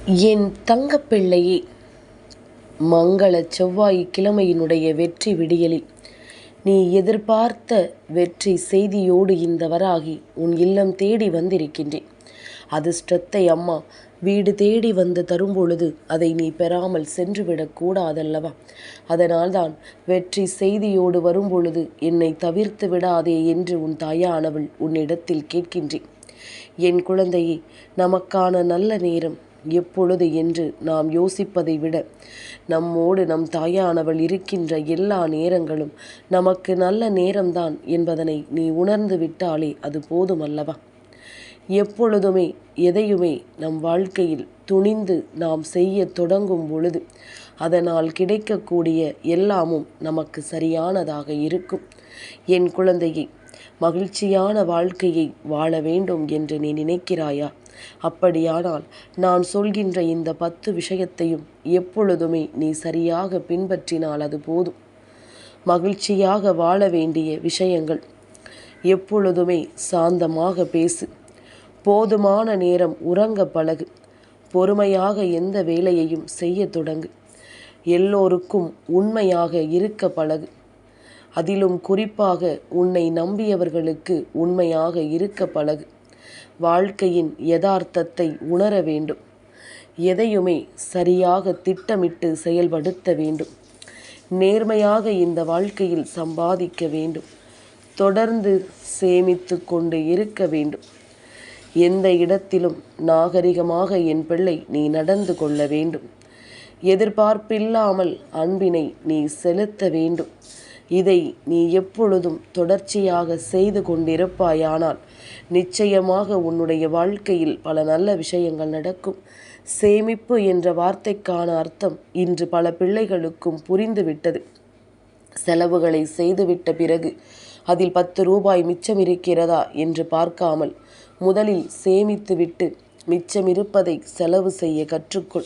என் தங்கப்பிள்ளையே, மங்கள செவ்வாய்க்கிழமையினுடைய வெற்றி விடியலில் நீ எதிர்பார்த்த வெற்றி செய்தியோடு இந்த வராகி உன் இல்லம் தேடி வந்திருக்கின்றேன். அதிர்ஷ்டத்தை அம்மா வீடு தேடி வந்து தரும்பொழுது அதை நீ பெறாமல் சென்றுவிடக்கூடாதல்லவா? அதனால்தான் வெற்றி செய்தியோடு வரும்பொழுது என்னை தவிர்த்து விடாதே என்று உன் தாயானவள் உன்னிடத்தில் கேட்கின்றேன். என் குழந்தையே, நமக்கான நல்ல நேரம் எப்பொழுது என்று நாம் யோசிப்பதை விட நம்மோடு நம் தாயானவள் இருக்கின்ற எல்லா நேரங்களும் நமக்கு நல்ல நேரம்தான் என்பதனை நீ உணர்ந்து விட்டாலே அது போதுமல்லவா? எப்பொழுதுமே எதையுமே நம் வாழ்க்கையில் துணிந்து நாம் செய்ய தொடங்கும் பொழுது அதனால் கிடைக்கக்கூடிய எல்லாமும் நமக்கு சரியானதாக இருக்கும். என் குழந்தையை, மகிழ்ச்சியான வாழ்க்கையை வாழ வேண்டும் என்று நீ நினைக்கிறாயா? அப்படியானால் நான் சொல்கின்ற இந்த 10 விஷயத்தையும் எப்பொழுதுமே நீ சரியாக பின்பற்றினால் அது போதும். மகிழ்ச்சியாக வாழ வேண்டிய விஷயங்கள்: எப்பொழுதுமே சாந்தமாக பேசு, போதுமான நேரம் உறங்க பழகு, பொறுமையாக எந்த வேலையையும் செய்ய தொடங்கு, எல்லோருக்கும் உண்மையாக இருக்க பழகு, அதிலும் குறிப்பாக உன்னை நம்பியவர்களுக்கு உண்மையாக இருக்க பழகு. வாழ்க்கையின் யதார்த்தத்தை உணர வேண்டும். எதையுமே சரியாக திட்டமிட்டு செயல்படுத்த வேண்டும். நேர்மையாக இந்த வாழ்க்கையில் சம்பாதிக்க வேண்டும். தொடர்ந்து சேமித்து கொண்டு இருக்க வேண்டும். எந்த இடத்திலும் நாகரிகமாக என் பிள்ளை நீ நடந்து கொள்ள வேண்டும். எதிர்பார்ப்பில்லாமல் அன்பினை நீ செலுத்த வேண்டும். இதை நீ எப்பொழுதும் தொடர்ச்சியாக செய்து கொண்டிருப்பாயானால் நிச்சயமாக உன்னுடைய வாழ்க்கையில் பல நல்ல விஷயங்கள் நடக்கும். சேமிப்பு என்ற வார்த்தைக்கான அர்த்தம் இன்று பல பிள்ளைகளுக்கும் புரிந்துவிட்டது. செலவுகளை செய்துவிட்ட பிறகு அதில் 10 ரூபாய் மிச்சம் இருக்கிறதா என்று பார்க்காமல் முதலில் சேமித்துவிட்டு மிச்சமிருப்பதை செலவு செய்ய கற்றுக்கொள்.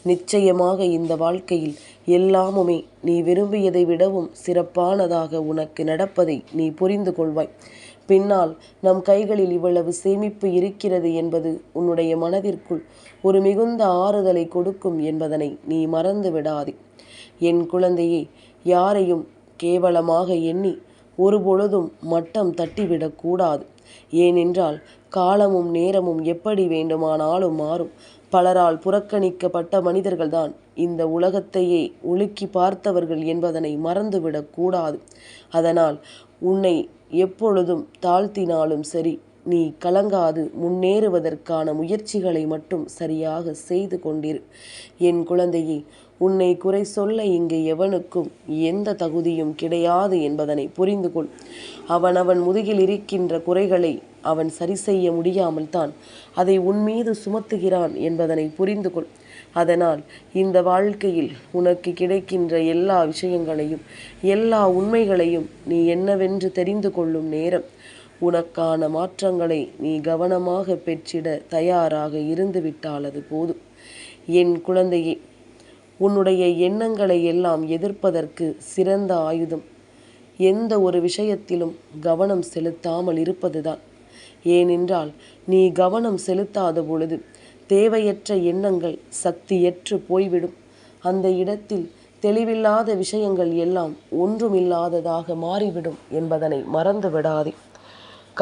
நிச்சயமாக இந்த வாழ்க்கையில் எல்லாமுமே நீ விரும்பியதை விடவும் சிறப்பானதாக உனக்கு நடப்பதை நீ புரிந்து கொள்வாய். பின்னால் நம் கைகளில் இவ்வளவு சேமிப்பு இருக்கிறது என்பது உன்னுடைய மனதிற்குள் ஒரு மிகுந்த ஆறுதலை கொடுக்கும் என்பதனை நீ மறந்து விடாதே. என் குழந்தையே, யாரையும் கேவலமாக எண்ணி ஒருபொழுதும் மட்டம் தட்டிவிடக்கூடாது. ஏனென்றால் காலமும் நேரமும் எப்படி வேண்டுமானாலும் மாறும். பலரால் புறக்கணிக்கப்பட்ட மனிதர்கள்தான் இந்த உலகத்தையே உலுக்கி பார்த்தவர்கள் என்பதனை மறந்துவிடக்கூடாது. அதனால் உன்னை எப்பொழுதும் தாழ்த்தினாலும் சரி, நீ கலங்காது முன்னேறுவதற்கான முயற்சிகளை மட்டும் சரியாக செய்து கொண்டிரு. என் குழந்தையே, உன்னை குறை சொல்ல இங்கு எவனுக்கும் எந்த தகுதியும் கிடையாது என்பதனை புரிந்து கொள். அவனவன் முதுகில் இருக்கின்ற குறைகளை அவன் சரி செய்ய முடியாமல் தான் அதை உன்மீது சுமத்துகிறான் என்பதனை புரிந்து கொள். அதனால் இந்த வாழ்க்கையில் உனக்கு கிடைக்கின்ற எல்லா விஷயங்களையும் எல்லா உண்மைகளையும் நீ என்னவென்று தெரிந்து கொள்ளும் நேரம். உனக்கான மாற்றங்களை நீ கவனமாக பெற்றிட தயாராக இருந்துவிட்டால் அது போதும். என் குழந்தையே, உன்னுடைய எண்ணங்களை எல்லாம் எதிர்ப்பதற்கு சிறந்த ஆயுதம் எந்த ஒரு விஷயத்திலும் கவனம் செலுத்தாமல் இருப்பதுதான். ஏனென்றால் நீ கவனம் செலுத்தாத பொழுது தேவையற்ற எண்ணங்கள் சக்தியற்று போய்விடும். அந்த இடத்தில் தெளிவில்லாத விஷயங்கள் எல்லாம் ஒன்றுமில்லாததாக மாறிவிடும் என்பதனை மறந்து விடாதே.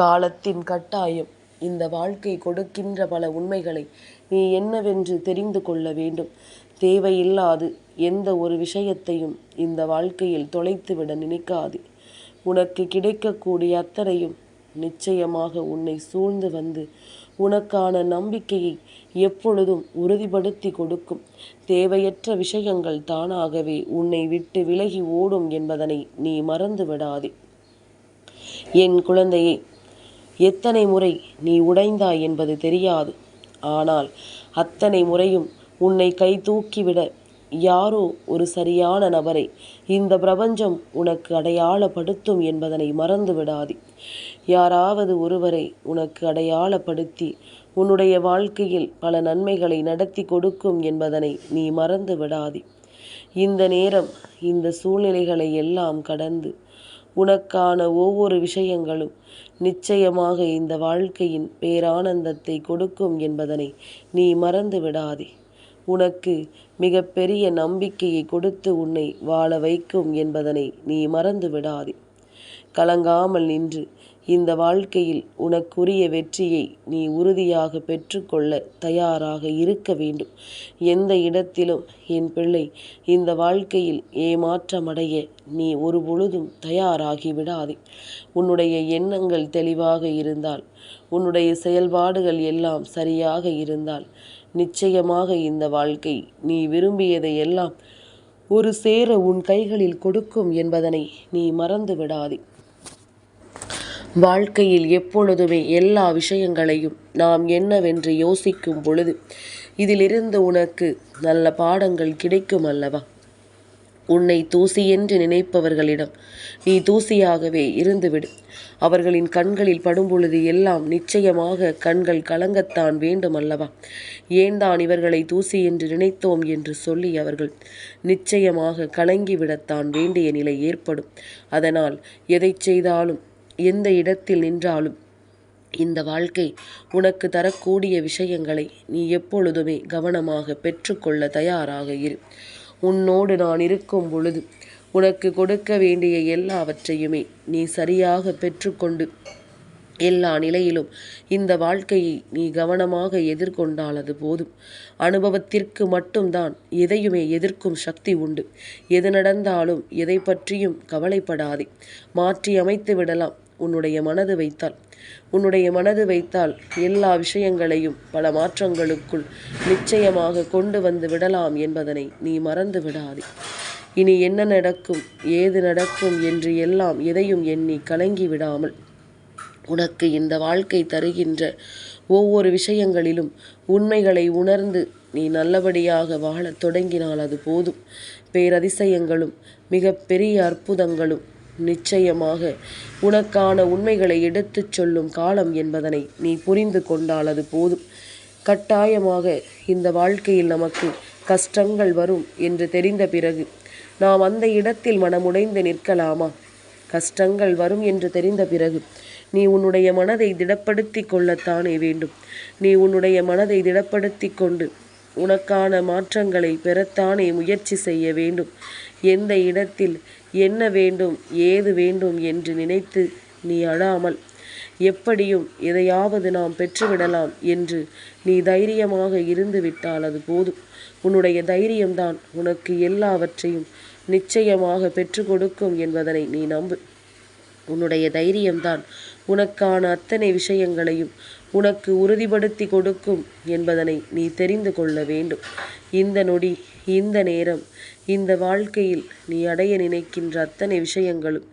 காலத்தின் கட்டாயம் இந்த வாழ்க்கை கொடுக்கின்ற பல உண்மைகளை நீ என்னவென்று தெரிந்து கொள்ள வேண்டும். தேவையில்லாது எந்த ஒரு விஷயத்தையும் இந்த வாழ்க்கையில் தொலைத்துவிட நினைக்காது. உனக்கு கிடைக்கக்கூடிய அத்தனையும் நிச்சயமாக உன்னை சூழ்ந்து வந்து உனக்கான நம்பிக்கையை எப்பொழுதும் உறுதிப்படுத்தி கொடுக்கும். தேவையற்ற விஷயங்கள் தானாகவே உன்னை விட்டு விலகி ஓடும் என்பதனை நீ மறந்து விடாதே. என் குழந்தையே, எத்தனை முறை நீ உடைந்தாய் என்பது தெரியாது. ஆனால் அத்தனை முறையும் உன்னை கை தூக்கிவிட யாரோ ஒரு சரியான நபரை இந்த பிரபஞ்சம் உனக்கு அடையாளப்படுத்தும் என்பதனை மறந்து விடாதே. யாராவது ஒருவரை உனக்கு அடையாளப்படுத்தி உன்னுடைய வாழ்க்கையில் பல நன்மைகளை நடத்தி கொடுக்கும் என்பதனை நீ மறந்து விடாதே. இந்த நேரம் இந்த சூழ்நிலைகளை எல்லாம் கடந்து உனக்கான ஒவ்வொரு விஷயங்களும் நிச்சயமாக இந்த வாழ்க்கையின் பேரானந்தத்தை கொடுக்கும் என்பதனை நீ மறந்து விடாதே. உனக்கு மிகப்பெரிய நம்பிக்கையை கொடுத்து உன்னை வாழ வைக்கும் என்பதனை நீ மறந்து விடாதே. கலங்காமல் நின்று இந்த வாழ்க்கையில் உனக்குரிய வெற்றியை நீ உறுதியாக பெற்றுக்கொள்ள தயாராக இருக்க வேண்டும். எந்த இடத்திலும் என் பிள்ளை இந்த வாழ்க்கையில் ஏமாற்றமடைய நீ ஒரு பொழுதும் தயாராகி விடாதே. உன்னுடைய எண்ணங்கள் தெளிவாக இருந்தால், உன்னுடைய செயல்பாடுகள் எல்லாம் சரியாக இருந்தால், நிச்சயமாக இந்த வாழ்க்கை நீ விரும்பியதை எல்லாம் ஒரு சேர உன் கைகளில் கொடுக்கும் என்பதனை நீ மறந்து விடாதே. வாழ்க்கையில் எப்பொழுதுமே எல்லா விஷயங்களையும் நாம் என்னவென்று யோசிக்கும் பொழுது இதிலிருந்து உனக்கு நல்ல பாடங்கள் கிடைக்கும் அல்லவா? உன்னை தூசி என்று நினைப்பவர்களிடம் நீ தூசியாகவே இருந்துவிடு. அவர்களின் கண்களில் படும்பொழுது எல்லாம் நிச்சயமாக கண்கள் கலங்கத்தான் வேண்டும் அல்லவா? ஏன்தான் இவர்களை தூசி என்று நினைத்தோம் என்று சொல்லி அவர்கள் நிச்சயமாக கலங்கிவிடத்தான் வேண்டிய நிலை ஏற்படும். அதனால் எதை செய்தாலும், எந்த இடத்தில் நின்றாலும் இந்த வாழ்க்கை உனக்கு தரக்கூடிய விஷயங்களை நீ எப்பொழுதுமே கவனமாக பெற்றுக்கொள்ள தயாராக இரு. உன்னோடு நான் இருக்கும் பொழுது உனக்கு கொடுக்க வேண்டிய எல்லாவற்றையுமே நீ சரியாக பெற்றுக்கொண்டு எல்லா நிலையிலும் இந்த வாழ்க்கையை நீ கவனமாக எதிர்கொண்டால் அது போதும். அனுபவத்திற்கு மட்டும்தான் எதையுமே எதிர்க்கும் சக்தி உண்டு. எது நடந்தாலும் எதை பற்றியும் கவலைப்படாதே. மாற்றி அமைத்து விடலாம் உன்னுடைய மனது வைத்தால். உன்னுடைய மனது வைத்தால் எல்லா விஷயங்களையும் பல மாற்றங்களுக்குள் நிச்சயமாக கொண்டு வந்து விடலாம் என்பதனை நீ மறந்து விடாதே. இனி என்ன நடக்கும், ஏது நடக்கும் என்று எல்லாம் எதையும் எண்ணி கலங்கி விடாமல் உனக்கு இந்த வாழ்க்கை தருகின்ற ஒவ்வொரு விஷயங்களிலும் உண்மைகளை உணர்ந்து நீ நல்லபடியாக வாழத் தொடங்கினால் அது போதும். பேரதிசயங்களும் மிகப்பெரிய அற்புதங்களும் நிச்சயமாக உனக்கான உண்மைகளை எடுத்துச் சொல்லும் காலம் என்பதனை நீ புரிந்து கொண்டால் அது போதும். கட்டாயமாக இந்த வாழ்க்கையில் நமக்கு கஷ்டங்கள் வரும் என்று தெரிந்த பிறகு நாம் அந்த இடத்தில் மனமுடைந்து நிற்கலாமா? கஷ்டங்கள் வரும் என்று தெரிந்த பிறகு நீ உன்னுடைய மனதை திடப்படுத்தி கொள்ளத்தானே வேண்டும். நீ உன்னுடைய மனதை திடப்படுத்தி கொண்டு உனக்கான மாற்றங்களை பெறத்தானே முயற்சி செய்ய வேண்டும். எந்த இடத்தில் என்ன வேண்டும், ஏது வேண்டும் என்று நினைத்து நீ அழாமல் எப்படியும் எதையாவது நாம் பெற்றுவிடலாம் என்று நீ தைரியமாக இருந்து விட்டால் அது போதும். உன்னுடைய தைரியம்தான் உனக்கு எல்லாவற்றையும் நிச்சயமாக பெற்று கொடுக்கும் என்பதனை நீ நம்பு. உன்னுடைய தைரியம்தான் உனக்கான அத்தனை விஷயங்களையும் உனக்கு உறுதிப்படுத்தி கொடுக்கும் என்பதனை நீ தெரிந்து கொள்ள வேண்டும். இந்த நொடி, இந்த நேரம், இந்த வாழ்க்கையில் நீ அடைய நினைக்கின்ற அத்தனை விஷயங்களும்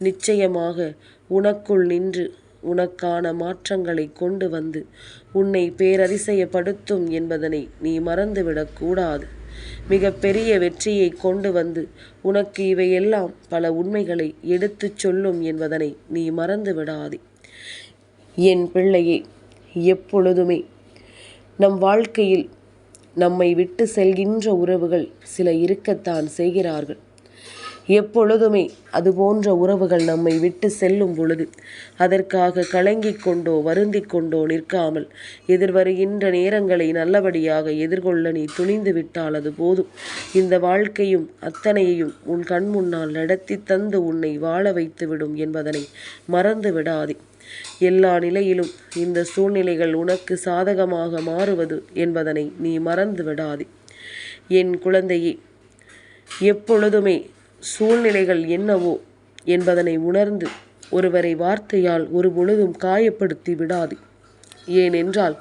நிச்சயமாக உனக்குள் நின்று உனக்கான மாற்றங்களை கொண்டு வந்து உன்னை பேரதிசயப்படுத்தும் என்பதனை நீ மறந்துவிடக்கூடாது. மிக பெரிய வெற்றியை கொண்டு வந்து உனக்கு இவையெல்லாம் பல உண்மைகளை எடுத்துச் சொல்லும் என்பதனை நீ மறந்து விடாதே. என் பிள்ளையே, எப்பொழுதுமே நம் வாழ்க்கையில் நம்மை விட்டு செல்கின்ற உறவுகள் சில இருக்கத்தான் செய்கிறார்கள். எப்பொழுதுமே அதுபோன்ற உறவுகள் நம்மை விட்டு செல்லும் பொழுது அதற்காக கலங்கிக் கொண்டோ வருந்தி கொண்டோ நிற்காமல் எதிர்வருகின்ற நேரங்களை நல்லபடியாக எதிர்கொள்ள நீ துணிந்து விட்டால் அது போதும். இந்த வாழ்க்கையும் அத்தனையையும் உன் கண் முன்னால் நடத்தி தந்து உன்னை வாழ வைத்துவிடும் என்பதனை மறந்து விடாதே. எல்லா நிலையிலும் இந்த சூழ்நிலைகள் உனக்கு சாதகமாக மாறுவது என்பதனை நீ மறந்து விடாதே. என் குழந்தையே, எப்பொழுதுமே சூழ்நிலைகள் என்னவோ என்பதனை உணர்ந்து ஒருவரை வார்த்தையால் ஒரு பொழுதும் காயப்படுத்தி விடாது. ஏனென்றால்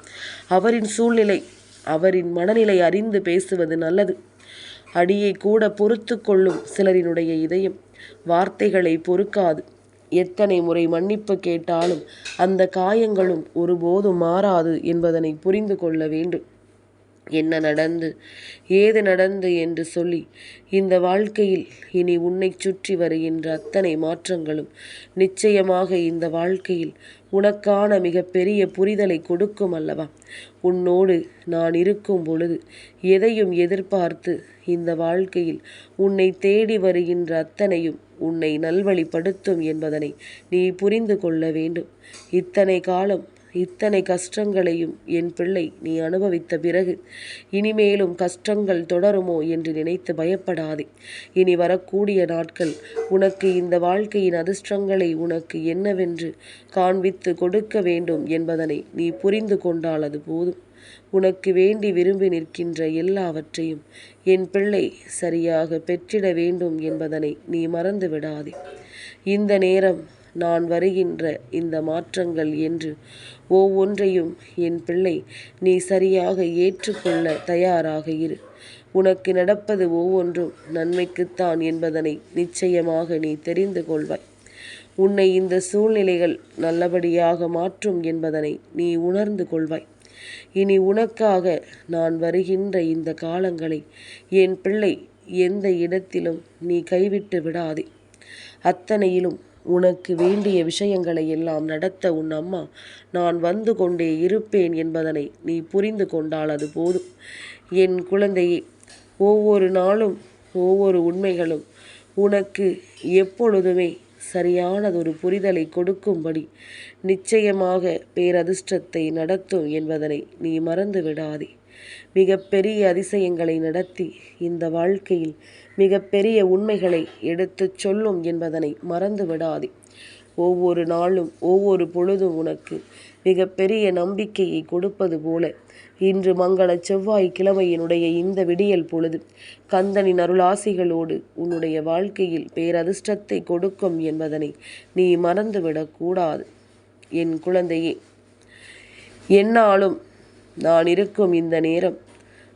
அவரின் சூழ்நிலை, அவரின் மனநிலை அறிந்து பேசுவது நல்லது. அடியை கூட பொறுத்து கொள்ளும் சிலரினுடைய இதயம் வார்த்தைகளை பொறுக்காது. எத்தனை முறை மன்னிப்பு கேட்டாலும் அந்த காயங்களும் ஒருபோதும் மாறாது என்பதனை புரிந்து கொள்ள வேண்டும். என்ன நடந்து ஏது நடந்து என்று சொல்லி இந்த வாழ்க்கையில் இனி உன்னை சுற்றி வருகின்ற அத்தனை மாற்றங்களும் நிச்சயமாக இந்த வாழ்க்கையில் உனக்கான மிகப்பெரிய புரிதலை கொடுக்கும் அல்லவா? உன்னோடு நான் இருக்கும் பொழுது எதையும் எதிர்பார்த்து இந்த வாழ்க்கையில் உன்னை தேடி வருகின்ற அத்தனையும் உன்னை நல்வழிப்படுத்தும் என்பதனை நீ புரிந்து கொள்ள வேண்டும். இத்தனை காலம் இத்தனை கஷ்டங்களையும் என் பிள்ளை நீ அனுபவித்த பிறகு இனிமேலும் கஷ்டங்கள் தொடருமோ என்று நினைத்து பயப்படாதே. இனி வரக்கூடிய நாட்கள் உனக்கு இந்த வாழ்க்கையின் அதிர்ஷ்டங்களை உனக்கு என்னவென்று காண்பித்து கொடுக்க வேண்டும் என்பதனை நீ புரிந்து கொண்டால் அது போதும். உனக்கு வேண்டி விரும்பி நிற்கின்ற எல்லாவற்றையும் என் பிள்ளை சரியாக பெற்றிட வேண்டும் என்பதனை நீ மறந்து விடாதே. இந்த நேரம் நான் வருகின்ற இந்த மாற்றங்கள் என்று ஒவ்வொன்றையும் என் பிள்ளை நீ சரியாக ஏற்றுக்கொள்ள தயாராக இரு. உனக்கு நடப்பது ஒவ்வொன்றும் நன்மைக்குத்தான் என்பதனை நிச்சயமாக நீ தெரிந்து கொள்வாய். உன்னை இந்த சூழ்நிலைகள் நல்லபடியாக மாற்றும் என்பதனை நீ உணர்ந்து கொள்வாய். இனி உனக்காக நான் வருகின்ற இந்த காலங்களை என் பிள்ளை எந்த இடத்திலும் நீ கைவிட்டு விடாதே. அத்தனையிலும் உனக்கு வேண்டிய விஷயங்களை எல்லாம் நடத்த உன் அம்மா நான் வந்து கொண்டே இருப்பேன் என்பதனை நீ புரிந்து கொண்டால் அது போதும். என் குழந்தையே, ஒவ்வொரு நாளும் ஒவ்வொரு உண்மைகளும் உனக்கு எப்பொழுதுமே சரியானதொரு புரிதலை கொடுக்கும்படி நிச்சயமாக பேரதிர்ஷ்டத்தை நடத்தும் என்பதனை நீ மறந்து விடாதே. மிகப்பெரிய அதிசயங்களை நடத்தி இந்த வாழ்க்கையில் மிகப்பெரிய உண்மைகளை எடுத்துச் சொல்லும் என்பதனை மறந்து விடாதே. ஒவ்வொரு நாளும் ஒவ்வொரு பொழுதும் உனக்கு மிகப்பெரிய நம்பிக்கையை கொடுப்பது போல இன்று மங்கள செவ்வாய்க்கிழமையினுடைய இந்த விடியல் பொழுது கந்தனின் அருளாசிகளோடு உன்னுடைய வாழ்க்கையில் பேரதிர்ஷ்டத்தை கொடுக்கும் என்பதனை நீ மறந்துவிடக்கூடாது. என் குழந்தையே, என்னாலும் நான் இருக்கும் இந்த நேரம்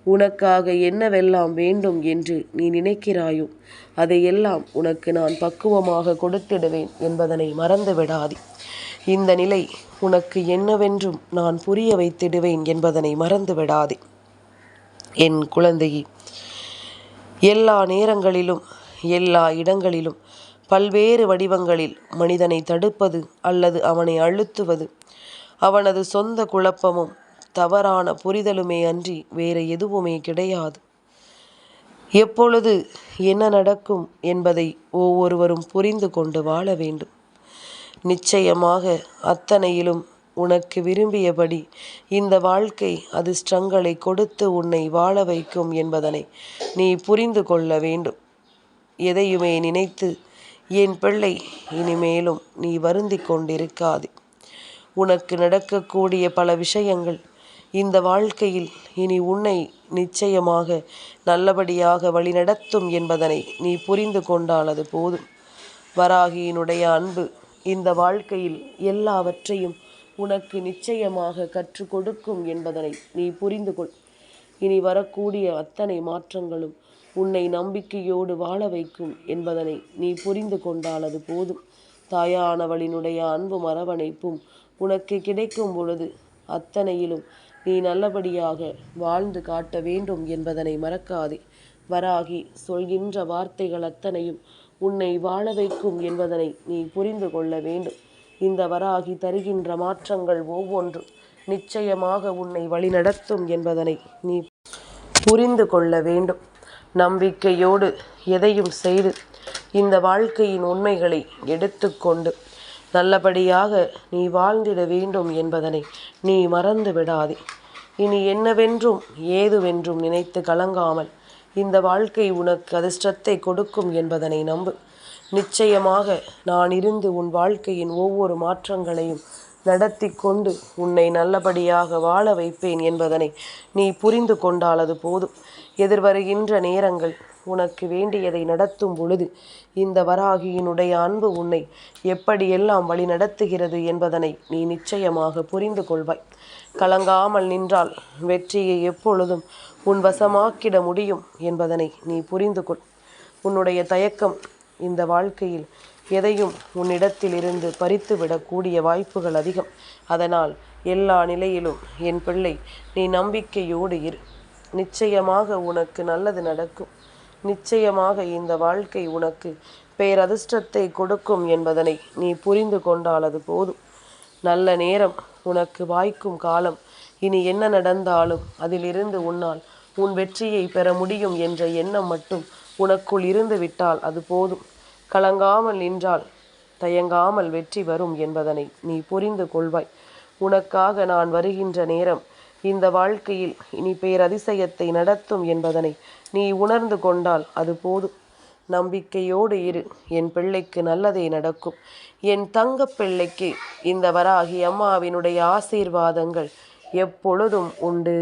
உனக்காக என்னவெல்லாம் வேண்டும் என்று நீ நினைக்கிறாயோ அதையெல்லாம் உனக்கு நான் பக்குவமாக கொடுத்திடுவேன் என்பதனை மறந்து விடாதே. இந்த நிலை உனக்கு என்னவென்றும் நான் புரிய வைத்திடுவேன் என்பதனை மறந்து விடாதே. என் குழந்தையே, எல்லா நேரங்களிலும் எல்லா இடங்களிலும் பல்வேறு வடிவங்களில் மனிதனை தடுப்பது அல்லது அவனை அழுத்துவது அவனது சொந்த குழப்பமும் தவறான புரிதலுமே அன்றி வேறு எதுவுமே கிடையாது. எப்பொழுது என்ன நடக்கும் என்பதை ஒவ்வொருவரும் புரிந்து கொண்டு வாழ வேண்டும். நிச்சயமாக அத்தனையிலும் உனக்கு விரும்பியபடி இந்த வாழ்க்கை அதிர்ஷ்டங்களை கொடுத்து உன்னை வாழ வைக்கும் என்பதனை நீ புரிந்து கொள்ள வேண்டும். எதையுமே நினைத்து என் பிள்ளை இனிமேலும் நீ வருந்தி கொண்டிருக்காதே. உனக்கு நடக்கக்கூடிய பல விஷயங்கள் இந்த வாழ்க்கையில் இனி உன்னை நிச்சயமாக நல்லபடியாக வழிநடத்தும் என்பதனை நீ புரிந்து கொண்டால் அது போதும். வராகியினுடைய அன்பு இந்த வாழ்க்கையில் எல்லாவற்றையும் உனக்கு நிச்சயமாக கற்றுக் கொடுக்கும் என்பதனை நீ புரிந்து கொள். இனி வரக்கூடிய அத்தனை மாற்றங்களும் உன்னை நம்பிக்கையோடு வாழ வைக்கும் என்பதனை நீ புரிந்து கொண்டால் அது போதும். தாயானவளினுடைய அன்பும் அரவணைப்பும் உனக்கு கிடைக்கும் பொழுது அத்தனையிலும் நீ நல்லபடியாக வாழ்ந்து காட்ட வேண்டும் என்பதனை மறக்காதே. வராகி சொல்கின்ற வார்த்தைகள் அத்தனையும் உன்னை வாழ வைக்கும் என்பதனை நீ புரிந்து கொள்ள வேண்டும். இந்த வராகி தருகின்ற மாற்றங்கள் ஒவ்வொன்றும் நிச்சயமாக உன்னை வழிநடத்தும் என்பதனை நீ புரிந்து கொள்ள வேண்டும். நம்பிக்கையோடு எதையும் செய்து இந்த வாழ்க்கையின் உண்மைகளை எடுத்துக்கொண்டு நல்லபடியாக நீ வாழ்ந்திட வேண்டும் என்பதனை நீ மறந்து விடாதே. இனி என்னவென்றும் ஏதுவென்றும் நினைத்து கலங்காமல் இந்த வாழ்க்கை உனக்கு அதிர்ஷ்டத்தை கொடுக்கும் என்பதனை நம்பு. நிச்சயமாக நான் இருந்து உன் வாழ்க்கையின் ஒவ்வொரு மாற்றங்களையும் நடத்தி கொண்டு உன்னை நல்லபடியாக வாழ வைப்பேன் என்பதனை நீ புரிந்து கொண்டால் அது போதும். எதிர்வருகின்ற நேரங்கள் உனக்கு வேண்டியதை நடத்தும் பொழுது இந்த வராகியினுடைய அன்பு உன்னை எப்படியெல்லாம் வழி நடத்துகிறது என்பதனை நீ நிச்சயமாக புரிந்து கொள்வாய். கலங்காமல் நின்றால் வெற்றியை எப்பொழுதும் உன் வசமாக்கிட முடியும் என்பதனை நீ புரிந்து கொள். உன்னுடைய தயக்கம் இந்த வாழ்க்கையில் எதையும் உன்னிடத்திலிருந்து பறித்துவிடக்கூடிய வாய்ப்புகள் அதிகம். அதனால் எல்லா நிலையிலும் என் பிள்ளை நீ நம்பிக்கையோடு இரு. நிச்சயமாக உனக்கு நல்லது நடக்கும். நிச்சயமாக இந்த வாழ்க்கை உனக்கு பேரதிர்ஷ்டத்தை கொடுக்கும் என்பதனை நீ புரிந்து கொண்டால் அது போதும். நல்ல நேரம் உனக்கு வாய்க்கும் காலம். இனி என்ன நடந்தாலும் அதிலிருந்து உன்னால் உன் வெற்றியை பெற முடியும் என்ற எண்ணம் மட்டும் உனக்குள் இருந்து விட்டால் அது போதும். கலங்காமல் நின்றால் தயங்காமல் வெற்றி வரும் என்பதனை நீ புரிந்து கொள்வாய். உனக்காக நான் வருகின்ற நேரம் இந்த வாழ்க்கையில் இனி பேரதிசயத்தை நடத்தும் என்பதனை நீ உணர்ந்து கொண்டால் அது போதும். நம்பிக்கையோடு இரு, என் பிள்ளைக்கு நல்லதே நடக்கும். என் தங்க பிள்ளைக்கு இந்த வராகி அம்மாவினுடைய ஆசீர்வாதங்கள் எப்பொழுதும் உண்டு.